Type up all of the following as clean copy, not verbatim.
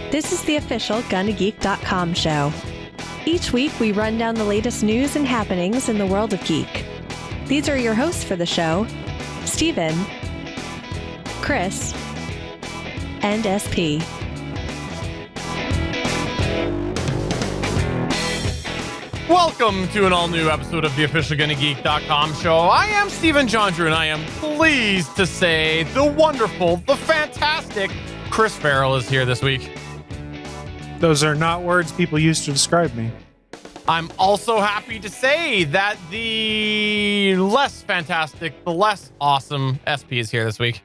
This is the official GonnaGeek.com show. Each week, we run down the latest news and happenings in the world of geek. These are your hosts for the show, Steven, Chris, and SP. Welcome to an all-new episode of the official GonnaGeek.com show. I am Steven Jondrew, and I am pleased to say the wonderful, the fantastic Chris Farrell is here this week. Those are not words people use to describe me. I'm also happy to say that the less fantastic, the less awesome SP is here this week.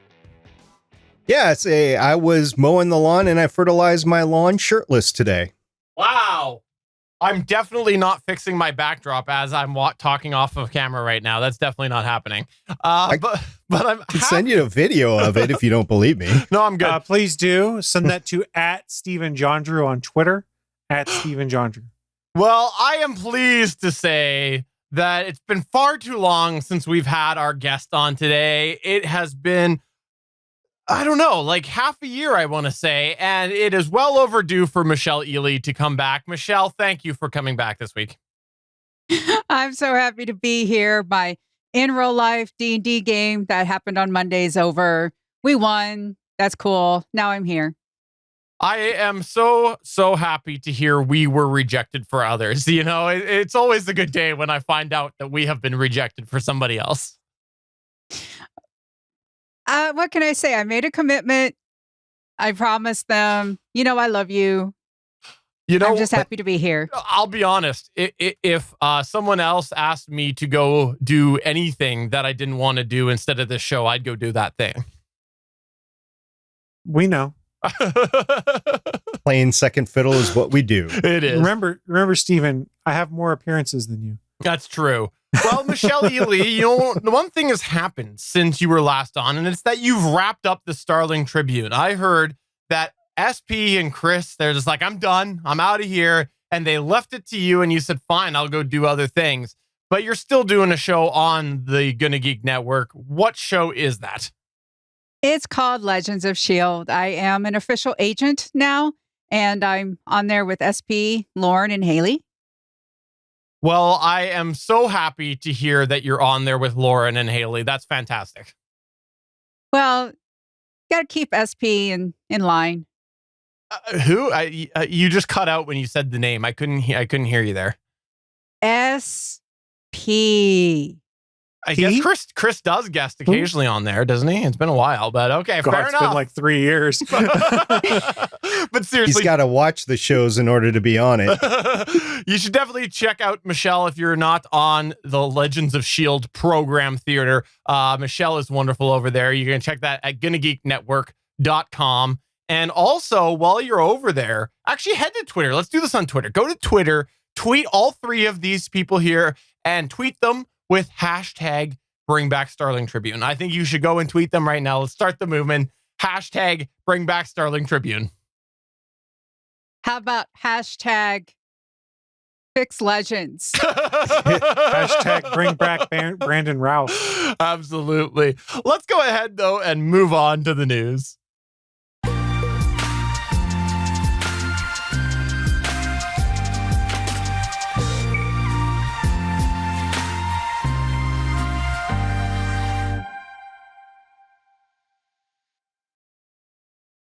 Yeah, I was mowing the lawn and I fertilized my lawn shirtless today. Wow. I'm definitely not fixing my backdrop as I'm talking off of camera right now. That's definitely not happening. But I'm can send you a video of it if you don't believe me. No, I'm good. Please do send that to @StevenJondrew on Twitter, @StevenJondrew. Well, I am pleased to say that it's been far too long since we've had our guest on today. It has been, I don't know, like half a year, I want to say, and it is well overdue for Michelle Ely to come back. Michelle, thank you for coming back this week. I'm so happy to be here. My in real life D&D game that happened on Monday is over. We won. That's cool. Now I'm here. I am so happy to hear we were rejected for others. You know, it's always a good day when I find out that we have been rejected for somebody else. What can I say? I made a commitment. I promised them, I love you. I'm just happy to be here. I'll be honest. If someone else asked me to go do anything that I didn't want to do instead of this show, I'd go do that thing. We know. Playing second fiddle is what we do. It is. Remember, Steven, I have more appearances than you. That's true. Well, Michelle Ely, the one thing has happened since you were last on, and it's that you've wrapped up the Starling Tribune. I heard that SP and Chris, they're just like, I'm done. I'm out of here. And they left it to you, and you said, fine, I'll go do other things. But you're still doing a show on the Gonna Geek Network. What show is that? It's called Legends of S.H.I.E.L.D. I am an official agent now, and I'm on there with SP, Lauren, and Haley. Well, I am so happy to hear that you're on there with Lauren and Haley. That's fantastic. Well, got to keep SP in line. Who? You just cut out when you said the name. I couldn't hear you there. SP. I guess Chris does guest occasionally on there, doesn't he? It's been a while, but okay, fair enough. It's been like 3 years. But seriously, he's got to watch the shows in order to be on it. You should definitely check out Michelle if you're not on the Legends of S.H.I.E.L.D. program theater. Michelle is wonderful over there. You can check that at GonnaGeekNetwork.com. And also, while you're over there, actually head to Twitter. Let's do this on Twitter. Go to Twitter, tweet all three of these people here, and tweet them with hashtag Bring Back Starling Tribune. I think you should go and tweet them right now. Let's start the movement. Hashtag Bring Back Starling Tribune. How about hashtag Fix Legends? Hashtag Bring Back Brandon Routh. Absolutely. Let's go ahead, though, and move on to the news.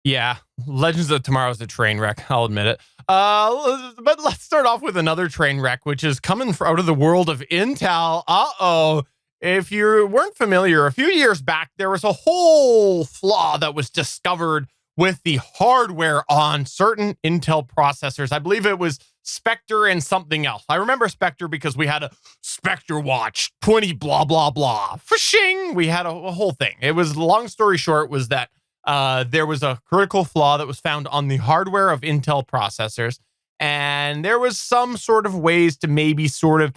Yeah, Legends of Tomorrow is a train wreck. I'll admit it. But let's start off with another train wreck, which is coming out of the world of Intel. Uh-oh. If you weren't familiar, a few years back, there was a whole flaw that was discovered with the hardware on certain Intel processors. I believe it was Spectre and something else. I remember Spectre because we had a Spectre watch, 20 blah, blah, blah. Fishing. We had a whole thing. It was, long story short, was that there was a critical flaw that was found on the hardware of Intel processors, and there was some sort of ways to maybe sort of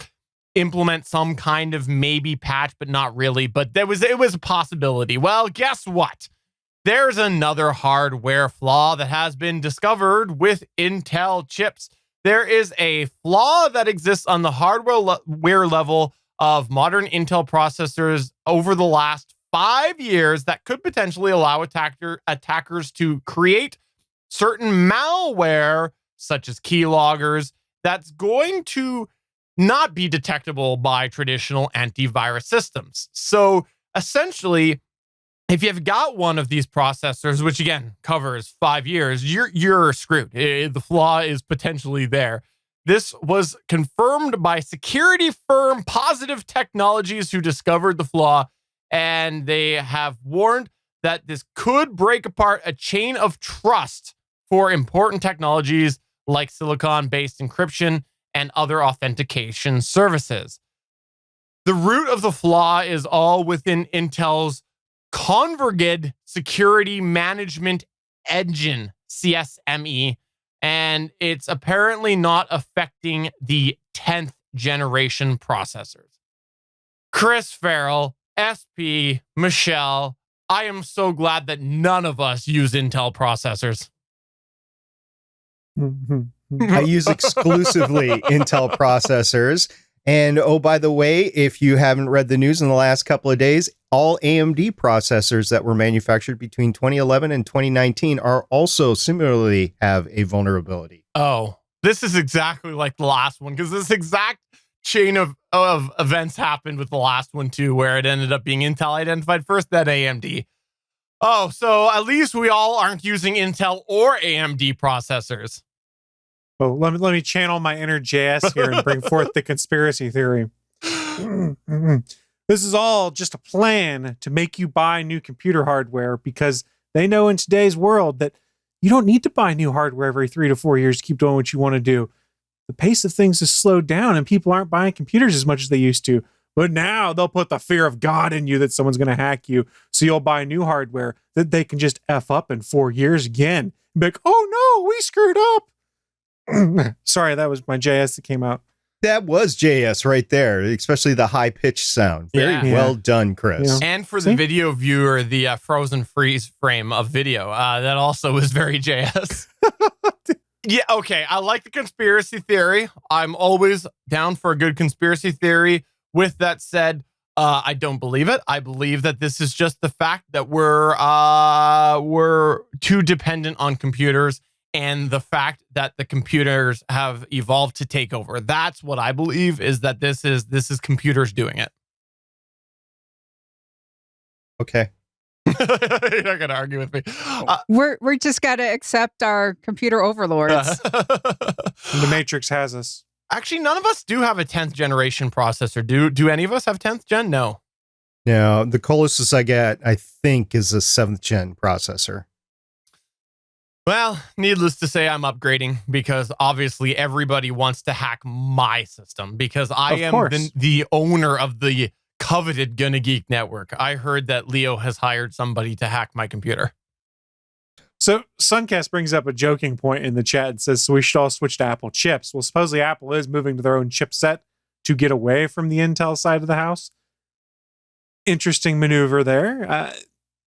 implement some kind of maybe patch, but not really. But it was a possibility. Well, guess what? There's another hardware flaw that has been discovered with Intel chips. There is a flaw that exists on the hardware level of modern Intel processors over the last 5 years that could potentially allow attackers to create certain malware, such as keyloggers, that's going to not be detectable by traditional antivirus systems. So essentially, if you've got one of these processors, which again covers 5 years, you're screwed. The flaw is potentially there. This was confirmed by security firm Positive Technologies, who discovered the flaw, and they have warned that this could break apart a chain of trust for important technologies like silicon-based encryption and other authentication services. The root of the flaw is all within Intel's Converged Security Management Engine, CSME, and it's apparently not affecting the 10th generation processors. Chris Farrell, SP, Michelle, I am so glad that none of us use Intel processors. I use exclusively Intel processors. And oh, by the way, if you haven't read the news in the last couple of days, all AMD processors that were manufactured between 2011 and 2019 are also similarly have a vulnerability. Oh, this is exactly like the last one, because this exact chain of events happened with the last one too, where it ended up being Intel identified first, then AMD. Oh, so at least we all aren't using Intel or AMD processors. Well, let me channel my inner JS here and bring forth the conspiracy theory. This is all just a plan to make you buy new computer hardware, because they know in today's world that you don't need to buy new hardware every 3 to 4 years to keep doing what you want to do. The pace of things has slowed down and people aren't buying computers as much as they used to. But now they'll put the fear of God in you that someone's going to hack you, so you'll buy new hardware that they can just F up in 4 years again. Be like, oh no, we screwed up. Sorry, that was my JS that came out. That was JS right there, especially the high-pitched sound. Very well done, Chris. Yeah. And for the video viewer, the frozen freeze frame of video, that also is very JS. Yeah, okay, I like the conspiracy theory. I'm always down for a good conspiracy theory. With that said, I don't believe it. I believe that this is just the fact that we're too dependent on computers, and the fact that the computers have evolved to take over. That's what I believe, is that this is computers doing it. Okay. You're not gonna argue with me. We're just gotta accept our computer overlords. The Matrix has us. Actually, none of us do have a 10th generation processor. Do any of us have 10th gen? No. Now, the closest I get, I think, is a 7th gen processor. Well, needless to say, I'm upgrading, because obviously everybody wants to hack my system, because I am the owner of the coveted Gonna Geek network. I heard that Leo has hired somebody to hack my computer. So Suncast brings up a joking point in the chat and says, so we should all switch to Apple chips. Well, supposedly Apple is moving to their own chipset to get away from the Intel side of the house. Interesting maneuver there.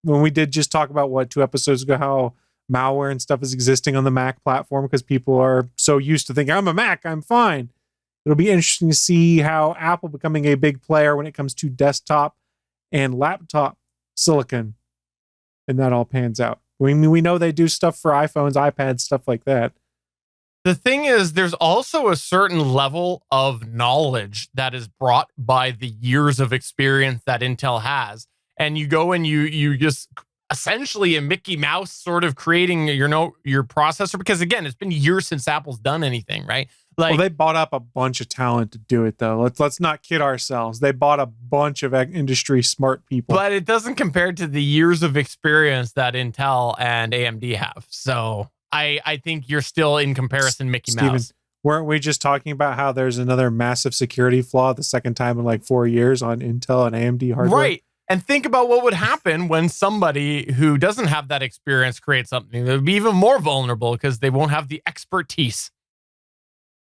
When we did just talk about, 2 episodes ago, how malware and stuff is existing on the Mac platform because people are so used to thinking, I'm a Mac, I'm fine. It'll be interesting to see how Apple becoming a big player when it comes to desktop and laptop silicon, and that all pans out. We know they do stuff for iPhones, iPads, stuff like that. The thing is, there's also a certain level of knowledge that is brought by the years of experience that Intel has. And you go and you just essentially a Mickey Mouse sort of creating your processor, because again, it's been years since Apple's done anything, right? Like, well, they bought up a bunch of talent to do it, though. Let's not kid ourselves. They bought a bunch of industry smart people. But it doesn't compare to the years of experience that Intel and AMD have. So I think you're still, in comparison, Mickey Mouse. Weren't we just talking about how there's another massive security flaw the second time in like 4 years on Intel and AMD hardware? Right. And think about what would happen when somebody who doesn't have that experience creates something that would be even more vulnerable, because they won't have the expertise.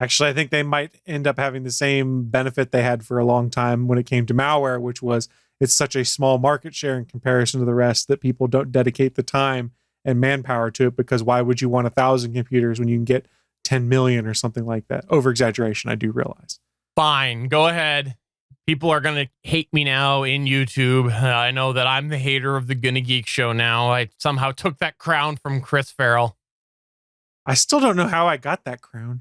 Actually, I think they might end up having the same benefit they had for a long time when it came to malware, which was it's such a small market share in comparison to the rest that people don't dedicate the time and manpower to it, because why would you want 1,000 computers when you can get 10 million or something like that? Over exaggeration, I do realize. Fine, go ahead. People are going to hate me now in YouTube. I know that I'm the hater of the Gonna Geek show now. I somehow took that crown from Chris Farrell. I still don't know how I got that crown.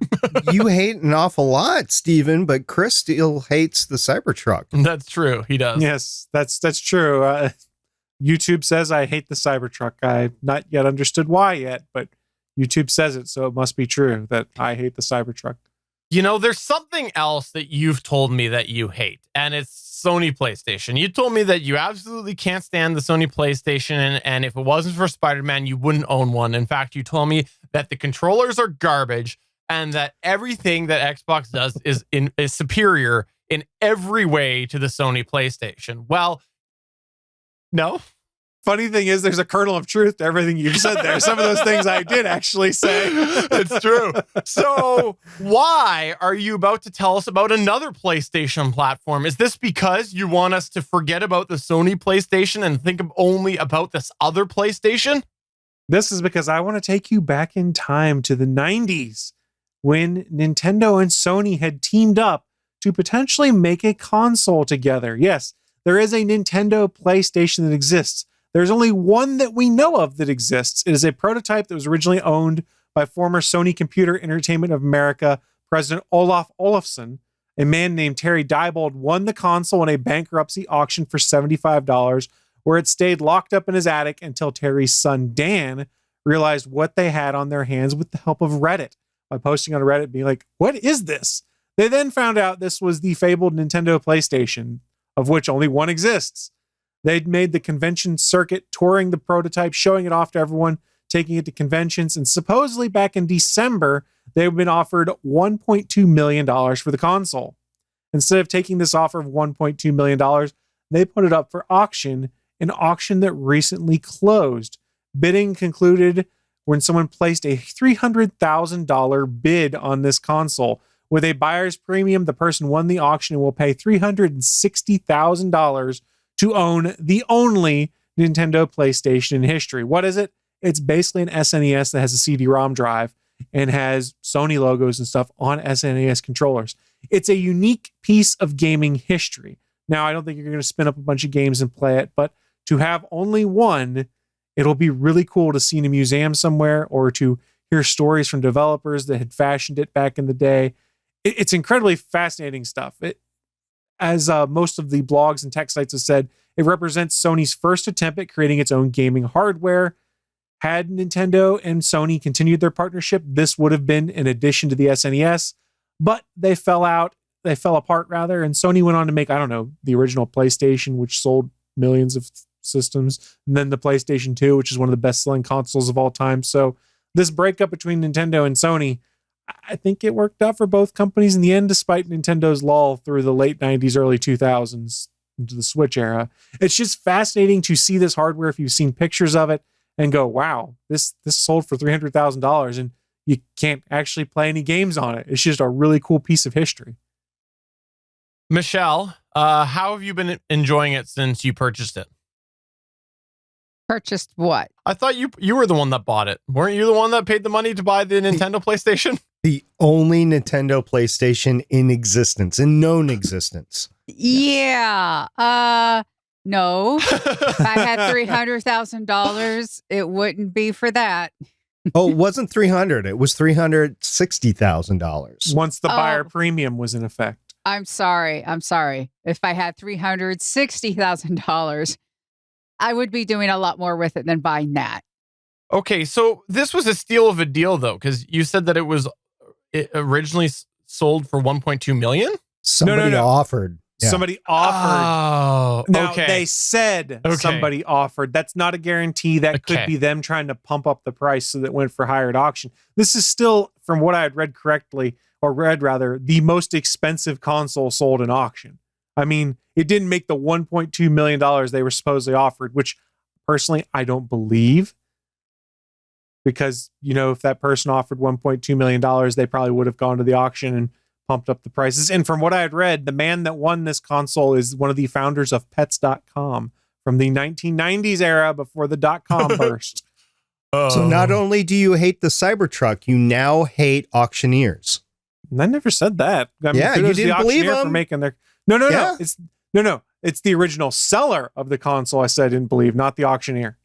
You hate an awful lot, Steven, but Chris still hates the Cybertruck. That's true. He does. Yes, that's true. YouTube says I hate the Cybertruck. I've not yet understood why yet, but YouTube says it, so it must be true that I hate the Cybertruck. You know, there's something else that you've told me that you hate, and it's Sony PlayStation. You told me that you absolutely can't stand the Sony PlayStation, and if it wasn't for Spider-Man, you wouldn't own one. In fact, you told me that the controllers are garbage and that everything that Xbox does is superior in every way to the Sony PlayStation. Well, no. Funny thing is, there's a kernel of truth to everything you've said there. Some of those things I did actually say. It's true. So why are you about to tell us about another PlayStation platform? Is this because you want us to forget about the Sony PlayStation and think only about this other PlayStation? This is because I want to take you back in time to the 90s when Nintendo and Sony had teamed up to potentially make a console together. Yes, there is a Nintendo PlayStation that exists. There's only one that we know of that exists. It is a prototype that was originally owned by former Sony Computer Entertainment of America President Olaf Olafsson. A man named Terry Diebold won the console in a bankruptcy auction for $75, where it stayed locked up in his attic until Terry's son Dan realized what they had on their hands with the help of Reddit by posting on Reddit being like, "What is this?" They then found out this was the fabled Nintendo PlayStation, of which only one exists. They'd made the convention circuit, touring the prototype, showing it off to everyone, taking it to conventions, and supposedly back in December, they've been offered $1.2 million for the console. Instead of taking this offer of $1.2 million, they put it up for auction, an auction that recently closed. Bidding concluded when someone placed a $300,000 bid on this console. With a buyer's premium, the person won the auction and will pay $360,000 to own the only Nintendo PlayStation in history. What is it? It's basically an SNES that has a CD-ROM drive and has Sony logos and stuff on SNES controllers. It's a unique piece of gaming history. Now, I don't think you're going to spin up a bunch of games and play it, but to have only one, it'll be really cool to see in a museum somewhere or to hear stories from developers that had fashioned it back in the day. It's incredibly fascinating stuff. As most of the blogs and tech sites have said, it represents Sony's first attempt at creating its own gaming hardware. Had Nintendo and Sony continued their partnership, this would have been an addition to the SNES, but they fell apart rather, and Sony went on to make, I don't know, the original PlayStation, which sold millions of systems, and then the PlayStation 2, which is one of the best-selling consoles of all time. So this breakup between Nintendo and Sony, I think it worked out for both companies in the end, despite Nintendo's lull through the late 90s, early 2000s into the Switch era. It's just fascinating to see this hardware if you've seen pictures of it and go, wow, this sold for $300,000 and you can't actually play any games on it. It's just a really cool piece of history. Michelle, how have you been enjoying it since you purchased it? Purchased what? I thought you were the one that bought it. Weren't you the one that paid the money to buy the Nintendo PlayStation? The only Nintendo PlayStation in existence, in known existence. Yeah. No. If I had $300,000, it wouldn't be for that. Oh, it wasn't 300. It was $360,000. Once the buyer premium was in effect. I'm sorry. If I had $360,000, I would be doing a lot more with it than buying that. Okay, so this was a steal of a deal, though, because you said that it originally sold for $1.2 million? Somebody offered. Yeah. Somebody offered. Oh, now, okay. they said somebody offered. That's not a guarantee. That could be them trying to pump up the price so that it went for higher at auction. This is still, from what I had read rather, the most expensive console sold in auction. I mean, it didn't make the $1.2 million they were supposedly offered, which personally I don't believe. Because, if that person offered $1.2 million, they probably would have gone to the auction and pumped up the prices. And from what I had read, the man that won this console is one of the founders of Pets.com from the 1990s era before the .com burst. So not only do you hate the Cybertruck, you now hate auctioneers. I never said that. I mean, you didn't believe them. for making their... No. It's the original seller of the console I said I didn't believe, not the auctioneer.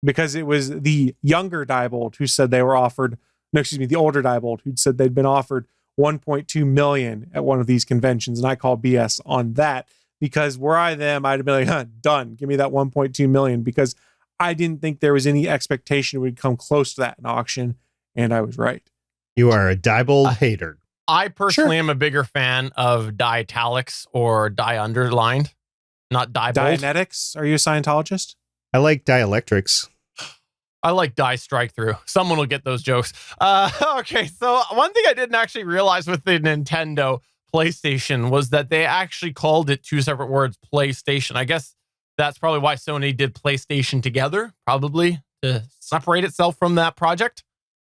because it was the younger Diebold who said they were offered, no, excuse me, the older Diebold who said they'd been offered 1.2 million at one of these conventions. And I call BS on that because were I them, I'd have been like, done. Give me that 1.2 million, because I didn't think there was any expectation it would come close to that in auction. And I was right. You are a Diebold hater. I personally am a bigger fan of di-italics or di-underlined, not Diebold. Dianetics? Are you a Scientologist? I like dielectrics. I like die strike through. Someone will get those jokes. Okay, so one thing I didn't actually realize with the Nintendo PlayStation was that they actually called it two separate words, PlayStation. I guess that's probably why Sony did PlayStation together, probably to separate itself from that project.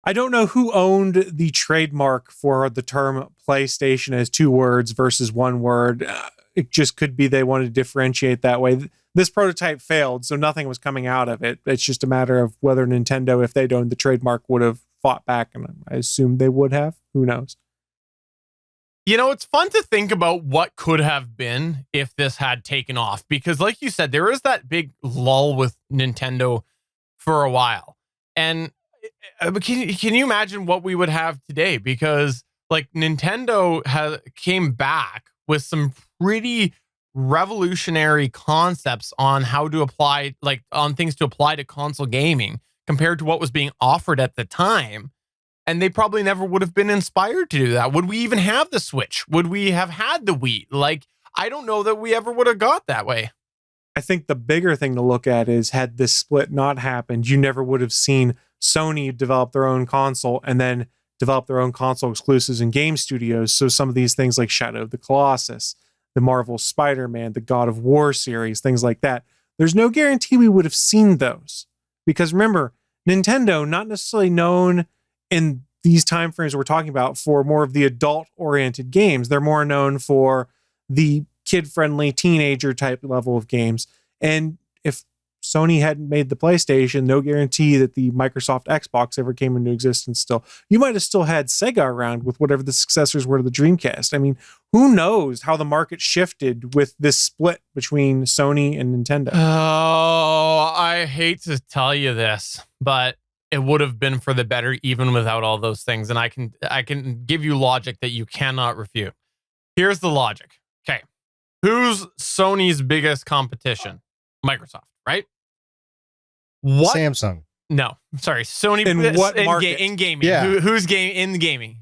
I don't know who owned the trademark for the term PlayStation as two words versus one word. It just could be they wanted to differentiate that way. This prototype failed, so nothing was coming out of it. It's just a matter of whether Nintendo, if they'd owned the trademark, would have fought back, and I assume they would have. Who knows? You know, it's fun to think about what could have been if this had taken off, because like you said, there is that big lull with Nintendo for a while. And can you imagine what we would have today? Because like Nintendo came back with some pretty revolutionary concepts on how to apply, like on things to apply to console gaming compared to what was being offered at the time. And they probably never would have been inspired to do that. Would we even have the Switch? Would we have had the Wii? Like, I don't know that we ever would have got that way. I think the bigger thing to look at is, had this split not happened, you never would have seen Sony develop their own console and then develop their own console exclusives and game studios. So some of these things like Shadow of the Colossus, the Marvel Spider-Man, the God of War series, things like that, there's no guarantee we would have seen those. Because remember, Nintendo, not necessarily known in these timeframes we're talking about for more of the adult-oriented games. They're more known for the kid-friendly teenager type level of games. And if Sony hadn't made the PlayStation, no guarantee that the Microsoft Xbox ever came into existence still. You might have still had Sega around with whatever the successors were to the Dreamcast. I mean, who knows how the market shifted with this split between Sony and Nintendo? Oh, I hate to tell you this, but it would have been for the better even without all those things. And I can give you logic that you cannot refute. Here's the logic. Okay. Who's Sony's biggest competition? Microsoft, right? What? Samsung. No, sorry. Sony In what market? In gaming. Yeah. Who's in gaming?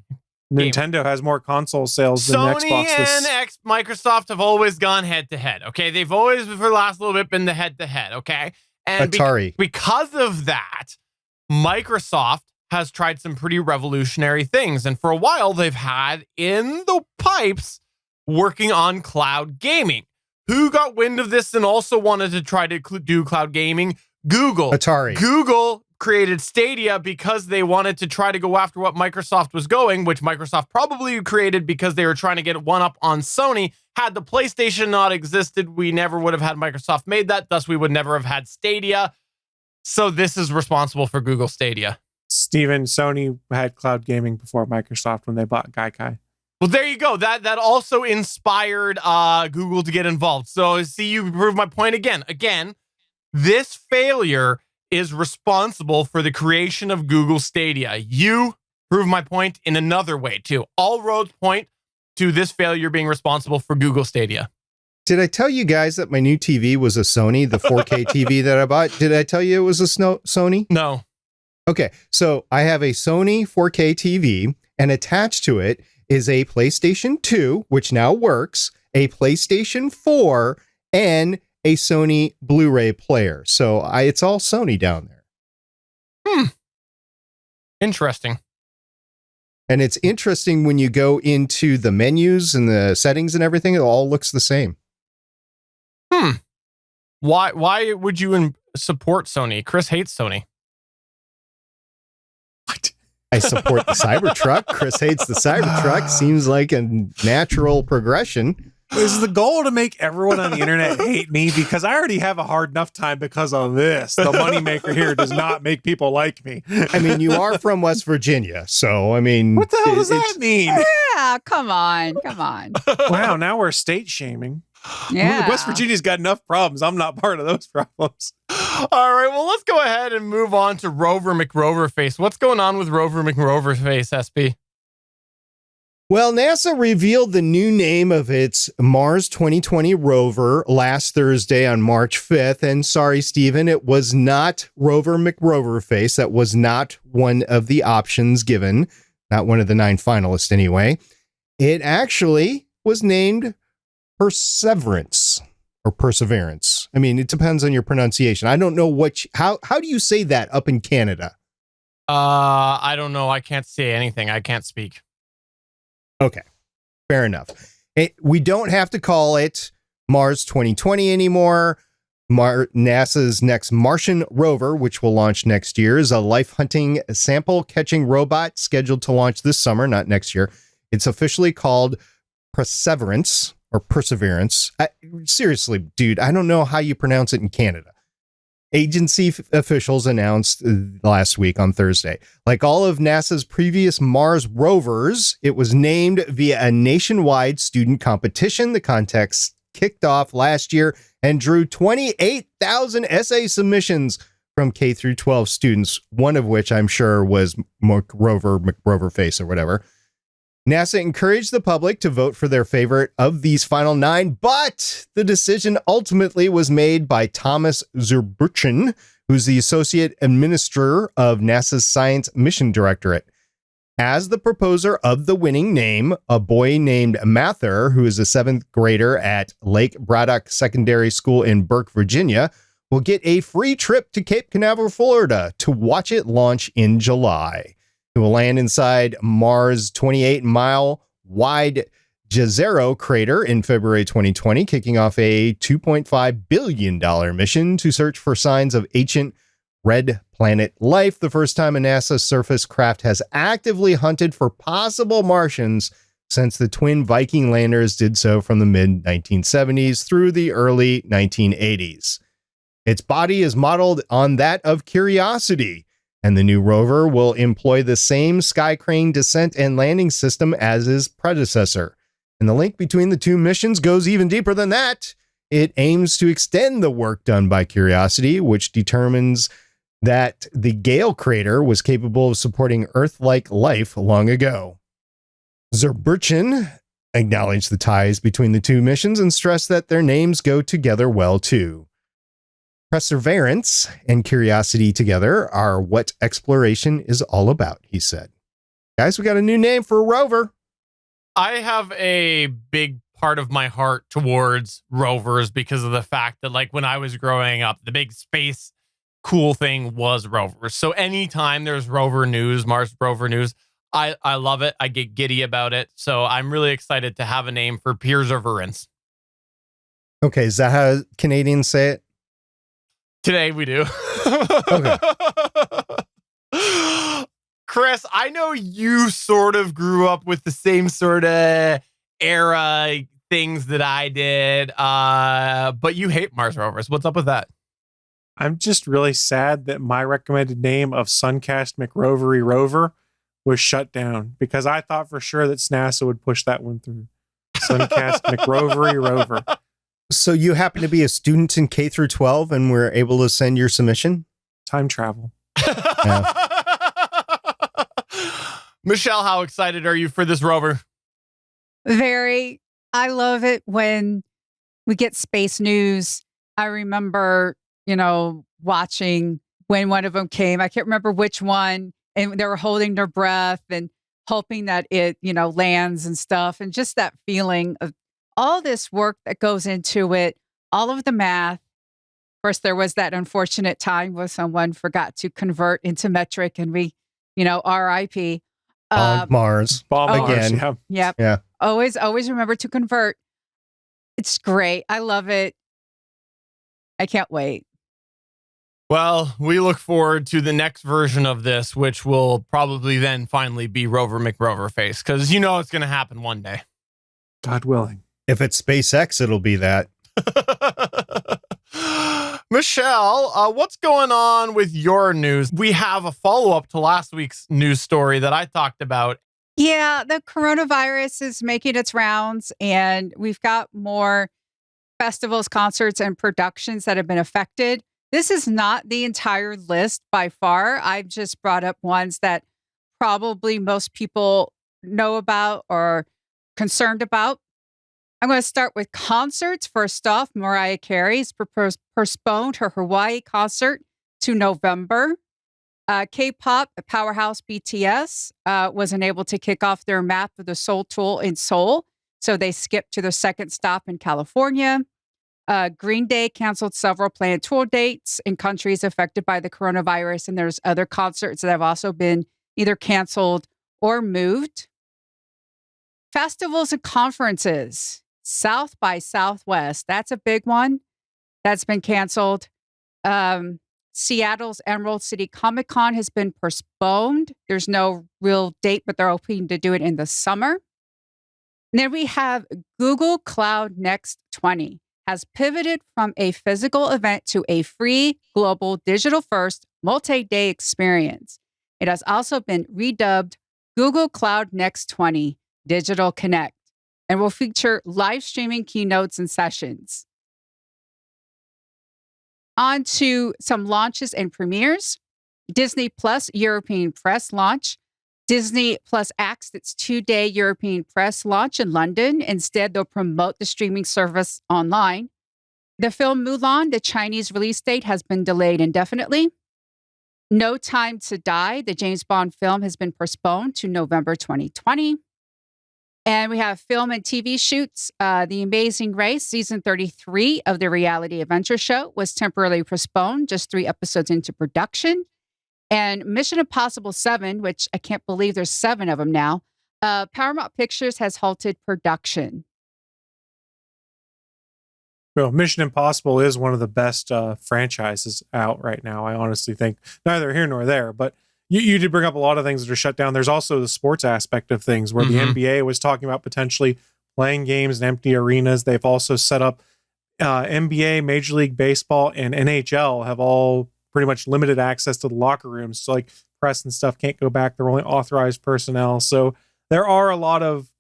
Nintendo has more console sales than Sony Xbox. and Microsoft have always gone head to head. Okay, they've always for the last little bit been the head to head. Okay, and Atari. Because of that, Microsoft has tried some pretty revolutionary things, and for a while they've had in the pipes working on cloud gaming. Who got wind of this and also wanted to try to do cloud gaming? Google. Atari. Google created Stadia because they wanted to try to go after what Microsoft was going, which Microsoft probably created because they were trying to get one up on Sony. Had the PlayStation not existed, we never would have had Microsoft made that. Thus, we would never have had Stadia. So this is responsible for Google Stadia. Steven, Sony had cloud gaming before Microsoft when they bought Gaikai. Well, there you go. That also inspired Google to get involved. So see, you proved my point again. Again, this failure is responsible for the creation of Google Stadia. You prove my point in another way, too. All roads point to this failure being responsible for Google Stadia. Did I tell you guys that my new TV was a Sony, the 4K TV that I bought? Did I tell you it was a Sony? No. Okay, so I have a Sony 4K TV, and attached to it is a PlayStation 2, which now works, a PlayStation 4, and a Sony Blu-ray player. So it's all Sony down there. Interesting. And it's interesting when you go into the menus and the settings and everything, it all looks the same. Why would you support Sony? Chris hates Sony. I support the Cybertruck. Chris hates the Cybertruck. Seems like a natural progression. Is the goal to make everyone on the internet hate me? Because I already have a hard enough time because of this. The moneymaker here does not make people like me. I mean, you are from West Virginia, so I mean, What the hell does that mean? Yeah, come on. Wow, now we're state shaming. Yeah. West Virginia's got enough problems. I'm not part of those problems. All right, well, let's go ahead and move on to Rover McRoverFace. What's going on with Rover McRoverFace, SP? Well, NASA revealed the new name of its Mars 2020 rover last Thursday on March 5th. And sorry, Stephen, it was not Rover McRoverFace. That was not one of the options given, not one of the 9 finalists anyway. It actually was named Perseverance or Perseverance. I mean, it depends on your pronunciation. I don't know how do you say that up in Canada? I don't know. I can't say anything. I can't speak. Okay, fair enough. We don't have to call it Mars 2020 anymore. NASA's next Martian rover, which will launch next year, is a life-hunting sample-catching robot scheduled to launch this summer, not next year. It's officially called Perseverance or Perseverance. Seriously, dude, I don't know how you pronounce it in Canada. Agency officials announced last week on Thursday. Like all of NASA's previous Mars rovers, it was named via a nationwide student competition. The contest kicked off last year and drew 28,000 essay submissions from K through 12 students, one of which I'm sure was Rover McRoverFace or whatever. NASA encouraged the public to vote for their favorite of these final 9, but the decision ultimately was made by Thomas Zurbuchen, who's the Associate Administrator of NASA's Science Mission Directorate. As the proposer of the winning name, a boy named Mather, who is a 7th grader at Lake Braddock Secondary School in Burke, Virginia, will get a free trip to Cape Canaveral, Florida to watch it launch in July. It will land inside Mars' 28-mile wide Jezero crater in February 2020, kicking off a $2.5 billion mission to search for signs of ancient red planet life, the first time a NASA surface craft has actively hunted for possible Martians since the twin Viking landers did so from the mid-1970s through the early 1980s. Its body is modeled on that of Curiosity, and the new rover will employ the same sky crane descent and landing system as his predecessor. And the link between the two missions goes even deeper than that. It aims to extend the work done by Curiosity, which determines that the Gale crater was capable of supporting Earth-like life long ago. Zurbuchen acknowledged the ties between the two missions and stressed that their names go together well, too. Perseverance and Curiosity together are what exploration is all about, he said. Guys, we got a new name for a rover. I have a big part of my heart towards rovers because of the fact that, like, when I was growing up, the big space cool thing was rovers. So anytime there's rover news, Mars rover news, I love it. I get giddy about it. So I'm really excited to have a name for Perseverance. Okay, is that how Canadians say it? Today we do. Okay. Chris, I know you sort of grew up with the same sort of era things that I did, but you hate Mars rovers. What's up with that? I'm just really sad that my recommended name of Suncast McRover was shut down because I thought for sure that NASA would push that one through. Suncast McRover. So you happen to be a student in K through 12 and were able to send your submission? Time travel. Yeah. Michelle, how excited are you for this rover? Very. I love it when we get space news. I remember, watching when one of them came. I can't remember which one. And they were holding their breath and hoping that it, lands and stuff. And just that feeling of all this work that goes into it, all of the math. Of course, there was that unfortunate time where someone forgot to convert into metric and we, RIP. Mars. Bomb again. Mars, Yep. Yeah. Always remember to convert. It's great. I love it. I can't wait. Well, we look forward to the next version of this, which will probably then finally be Rover McRoverFace, because it's going to happen one day. God willing. If it's SpaceX, it'll be that. Michelle, what's going on with your news? We have a follow-up to last week's news story that I talked about. Yeah, the coronavirus is making its rounds, and we've got more festivals, concerts, and productions that have been affected. This is not the entire list by far. I've just brought up ones that probably most people know about or concerned about. I'm going to start with concerts. First off, Mariah Carey's postponed her Hawaii concert to November. K-pop powerhouse BTS wasn't able to kick off their Map of the Soul tour in Seoul, so they skipped to their second stop in California. Green Day canceled several planned tour dates in countries affected by the coronavirus, and there's other concerts that have also been either canceled or moved. Festivals and conferences. South by Southwest, that's a big one that's been canceled. Seattle's Emerald City Comic Con has been postponed. There's no real date, but they're hoping to do it in the summer. And then we have Google Cloud Next 20 has pivoted from a physical event to a free, global, digital-first, multi-day experience. It has also been redubbed Google Cloud Next 20 Digital Connect and will feature live streaming keynotes and sessions. On to some launches and premieres. Disney Plus European Press launch. Disney Plus axed its 2-day European Press launch in London. Instead, they'll promote the streaming service online. The film Mulan, the Chinese release date, has been delayed indefinitely. No Time to Die, the James Bond film, has been postponed to November 2020. And we have film and TV shoots. The Amazing Race, season 33 of the reality adventure show, was temporarily postponed, just 3 episodes into production. And Mission Impossible 7, which I can't believe there's 7 of them now, Paramount Pictures has halted production. Well, Mission Impossible is one of the best franchises out right now. I honestly think neither here nor there, but you did bring up a lot of things that are shut down. There's also the sports aspect of things where the NBA was talking about potentially playing games in empty arenas. They've also set up NBA, Major League Baseball, and NHL have all pretty much limited access to the locker rooms. So like press and stuff can't go back. They're only authorized personnel. So there are a lot of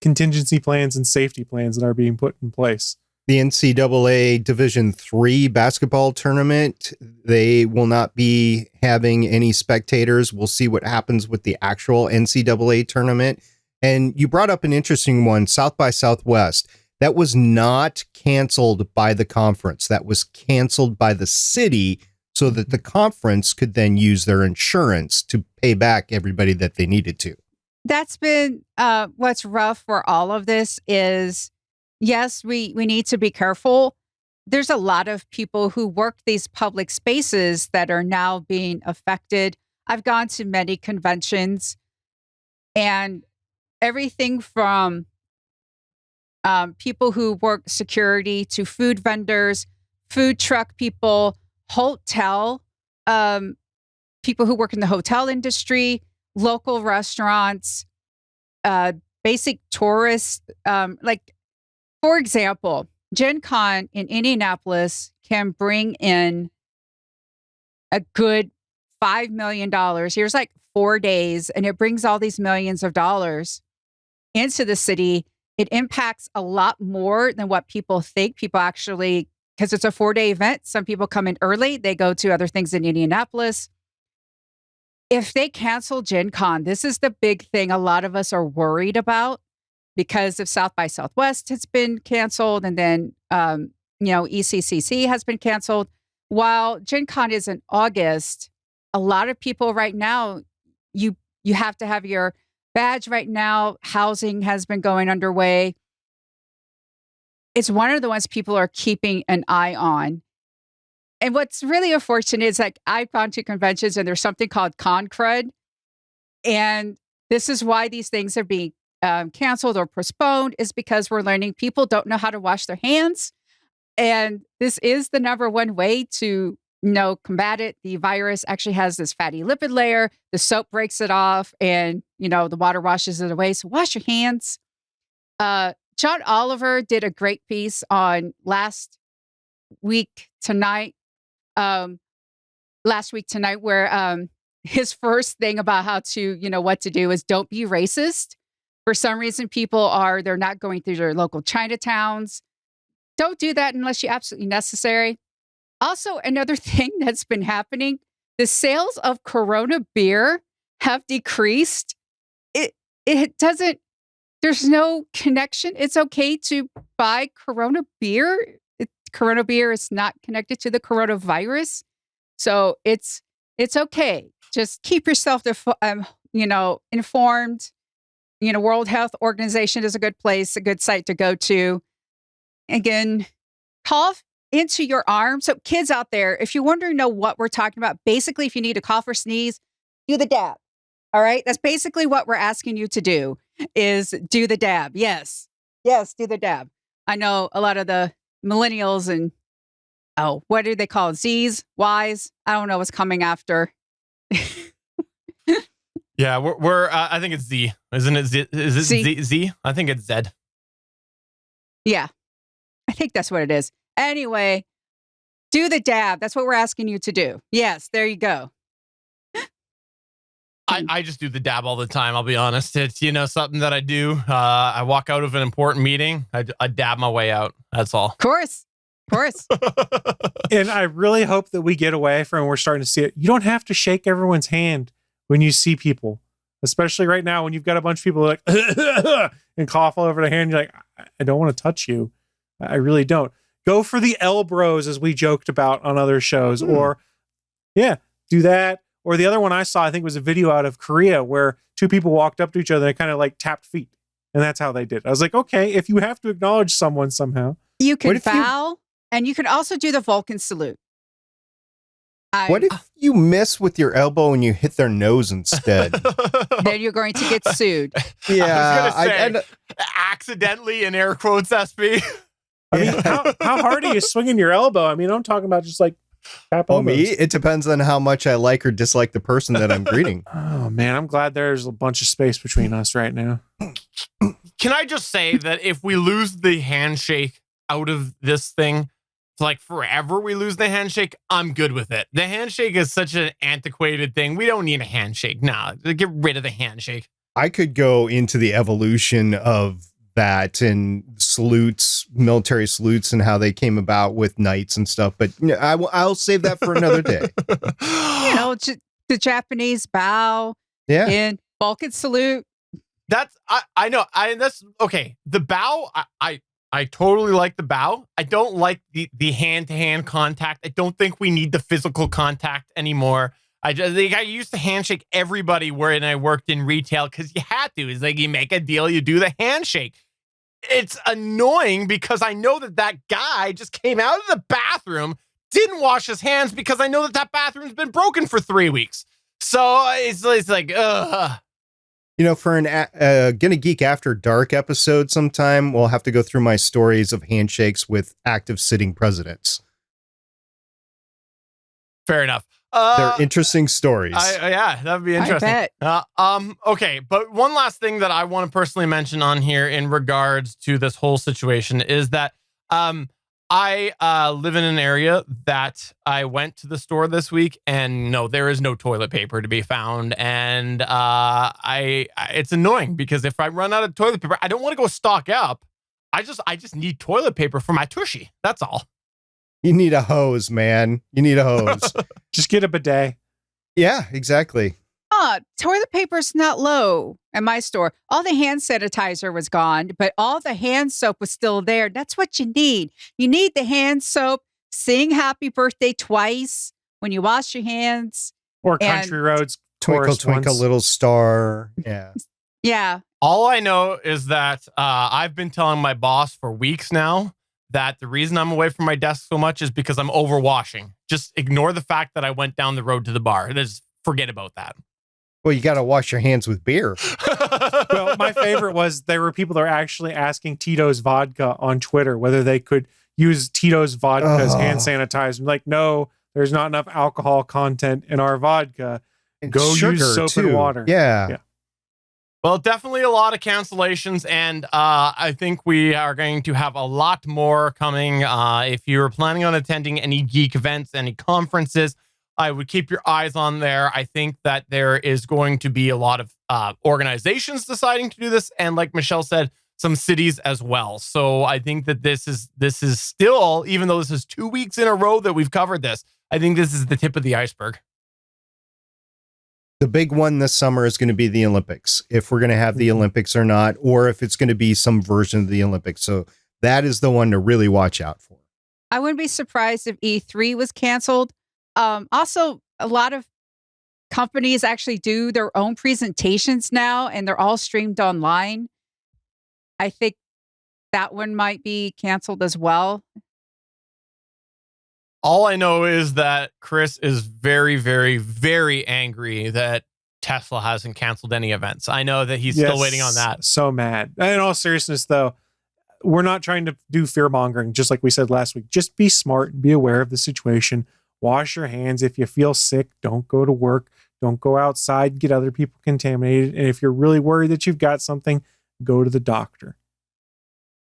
contingency plans and safety plans that are being put in place. The NCAA Division III basketball tournament, they will not be having any spectators. We'll see what happens with the actual NCAA tournament. And you brought up an interesting one, South by Southwest. That was not canceled by the conference. That was canceled by the city so that the conference could then use their insurance to pay back everybody that they needed to. That's been what's rough for all of this is, yes, we need to be careful. There's a lot of people who work these public spaces that are now being affected. I've gone to many conventions and everything from people who work security to food vendors, food truck people, hotel, people who work in the hotel industry, local restaurants, basic tourists, for example, Gen Con in Indianapolis can bring in a good $5 million. Here's like 4 days, and it brings all these millions of dollars into the city. It impacts a lot more than what people think. People actually, because it's a 4-day event, some people come in early. They go to other things in Indianapolis. If they cancel Gen Con, this is the big thing a lot of us are worried about. Because of South by Southwest has been canceled, and then ECCC has been canceled. While Gen Con is in August, a lot of people right now, you have to have your badge right now. Housing has been going underway. It's one of the ones people are keeping an eye on. And what's really unfortunate is like I've gone to conventions and there's something called con crud, and this is why these things are being canceled or postponed, is because we're learning people don't know how to wash their hands. And this is the number one way to, combat it. The virus actually has this fatty lipid layer. The soap breaks it off and, the water washes it away. So wash your hands. John Oliver did a great piece on last week tonight, where his first thing about how to, what to do is don't be racist. For some reason, they're not going through their local Chinatowns. don't do that unless you're absolutely necessary. Also, another thing that's been happening, the sales of Corona beer have decreased. It doesn't, there's no connection. It's okay to buy Corona beer. Corona beer is not connected to the coronavirus. So it's okay. Just keep yourself, informed. World Health Organization is a good place, a good site to go to. Again, cough into your arm. So kids out there, if you want to know what we're talking about, basically, if you need to cough or sneeze, do the dab. All right. That's basically what we're asking you to do is do the dab. Yes. Yes. Do the dab. I know a lot of the millennials and, what do they call it? Z's, Y's? I don't know what's coming after. Yeah, we're I think it's Z. Isn't it Z? Is it Z? Z? I think it's Z. Yeah. I think that's what it is. Anyway, do the dab. That's what we're asking you to do. Yes, there you go. I just do the dab all the time. I'll be honest. It's, something that I do. I walk out of an important meeting. I dab my way out. That's all. Of course. And I really hope that we get away from, we're starting to see it. You don't have to shake everyone's hand when you see people, especially right now when you've got a bunch of people like and cough all over the hand. You're like, I don't want to touch you. I really don't. Go for the elbros, as we joked about on other shows, or do that. Or the other one I saw, I think was a video out of Korea where two people walked up to each other and kind of like tapped feet. And that's how they did. I was like, okay, if you have to acknowledge someone somehow. You can bow and you can also do the Vulcan salute. What if you miss with your elbow and you hit their nose instead? Then you're going to get sued. Yeah. I was going to say, accidentally in air quotes, SB. I mean, how hard are you swinging your elbow? I mean, I'm talking about just like tap elbows. Me, it depends on how much I like or dislike the person that I'm greeting. Oh, man, I'm glad there's a bunch of space between us right now. Can I just say that if we lose the handshake out of this thing, like forever we lose the handshake, I'm good with it. The handshake is such an antiquated thing. We don't need a handshake. Nah, get rid of the handshake. I could go into the evolution of that and salutes, military salutes, and how they came about with knights and stuff. But I'll save that for another day. The Japanese bow. Yeah. And Vulcan salute. I know. That's okay. The bow, I totally like the bow. I don't like the hand-to-hand contact. I don't think we need the physical contact anymore. I used to handshake everybody when I worked in retail because you had to. It's like you make a deal, you do the handshake. It's annoying because I know that guy just came out of the bathroom, didn't wash his hands because I know that bathroom's been broken for 3 weeks. So it's like, ugh. For an Gonna Geek After Dark episode sometime, we'll have to go through my stories of handshakes with active sitting presidents. Fair enough. They're interesting stories. Yeah, that'd be interesting. I bet. Okay, but one last thing that I want to personally mention on here in regards to this whole situation is that I live in an area that I went to the store this week, and no, there is no toilet paper to be found. And it's annoying because if I run out of toilet paper, I don't want to go stock up. I just need toilet paper for my tushy. That's all. You need a hose, man. You need a hose. Just get a bidet. Yeah, exactly. Toilet paper's not low at my store. All the hand sanitizer was gone, but all the hand soap was still there. That's what you need. You need the hand soap. Sing happy birthday twice when you wash your hands. Or Country Roads. Twinkle, twinkle, little star. Yeah. Yeah. All I know is that I've been telling my boss for weeks now that the reason I'm away from my desk so much is because I'm overwashing. Just ignore the fact that I went down the road to the bar. Just forget about that. Well, you got to wash your hands with beer. Well, my favorite was there were people that were actually asking Tito's Vodka on Twitter whether they could use Tito's Vodka as hand sanitizer. I'm like, no, there's not enough alcohol content in our vodka. And go use soap and water. Yeah. Well, definitely a lot of cancellations, and I think we are going to have a lot more coming. If you're planning on attending any geek events, any conferences, I would keep your eyes on there. I think that there is going to be a lot of organizations deciding to do this, and like Michelle said, some cities as well. So I think that this is still, even though this is 2 weeks in a row that we've covered this, I think this is the tip of the iceberg. The big one this summer is going to be the Olympics, if we're going to have the Olympics or not, or if it's going to be some version of the Olympics. So that is the one to really watch out for. I wouldn't be surprised if E3 was canceled. Also, a lot of companies actually do their own presentations now, and they're all streamed online. I think that one might be canceled as well. All I know is that Chris is very, very, very angry that Tesla hasn't canceled any events. I know that he's still waiting on that. So mad. In all seriousness, though, we're not trying to do fear mongering, just like we said last week. Just be smart and be aware of the situation. Wash your hands. If you feel sick, don't go to work. Don't go outside, get other people contaminated. And if you're really worried that you've got something, go to the doctor.